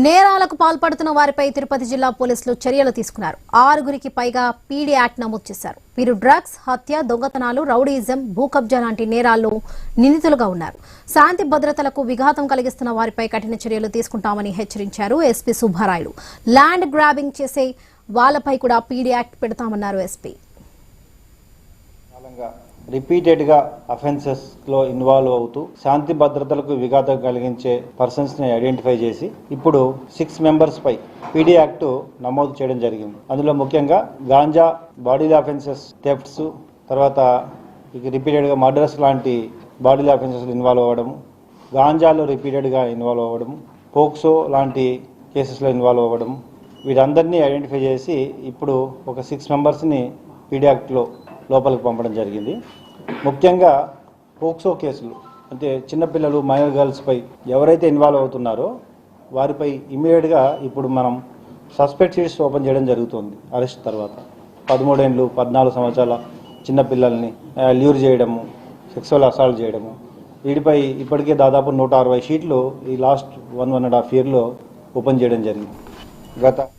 నేరాలకు పాల్పడుతున్న వారిపై తిరుపతి జిల్లా పోలీసులు చర్యలు తీసుకున్నారు. 6గురికి పైగా పీడీ యాక్ట్ నమోదు చేశారు. వీరు డ్రగ్స్, హత్య, దొంగతనాలు, రౌడీయిజం, భూకబ్జా లాంటి నేరాల్లో నిందితులుగా ఉన్నారు. శాంతి భద్రతలకు విఘాతం కలిగిస్తున్న వారిపై కఠిన చర్యలు తీసుకుంటామని హెచ్చరించారు ఎస్పీ సుబ్బారాయుడు. ల్యాండ్ గ్రాబింగ్ చేసే వాళ్లపై కూడా పీడీ యాక్ట్ పెడతామన్నారు ఎస్పీ. రిపీటెడ్గా అఫెన్సెస్లో ఇన్వాల్వ్ అవుతూ శాంతి భద్రతలకు విఘాతం కలిగించే పర్సన్స్ని ఐడెంటిఫై చేసి ఇప్పుడు 6 మెంబర్స్ పై పీడీ యాక్ట్ నమోదు చేయడం జరిగింది. అందులో ముఖ్యంగా గాంజా, బాడీలీ అఫెన్సెస్, థెఫ్ట్స్, తర్వాత రిపీటెడ్గా మర్డర్స్ లాంటి బాడీలీ అఫెన్సెస్ ఇన్వాల్వ్ అవ్వడం, గాంజాలో రిపీటెడ్గా ఇన్వాల్వ్ అవ్వడం, పోక్సో లాంటి కేసెస్లో ఇన్వాల్వ్ అవ్వడం, వీరందరినీ ఐడెంటిఫై చేసి ఇప్పుడు ఒక 6 మెంబర్స్ని పీడీ యాక్ట్లో లోపలికి పంపడం జరిగింది. ముఖ్యంగా పోక్సో కేసులు అంటే చిన్నపిల్లలు, మైనర్ గర్ల్స్పై ఎవరైతే ఇన్వాల్వ్ అవుతున్నారో వారిపై ఇమీడియట్గా ఇప్పుడు మనం సస్పెక్ట్ షీట్స్ ఓపెన్ చేయడం జరుగుతుంది. అరెస్ట్ తర్వాత 13 ఏళ్ళు 14 సంవత్సరాల చిన్నపిల్లల్ని ల్యూర్ చేయడము, సెక్సువల్ అసాల్ట్ చేయడము, వీటిపై ఇప్పటికే దాదాపు 160 షీట్లు ఈ లాస్ట్ 1.5 ఇయర్లో ఓపెన్ చేయడం జరిగింది. గత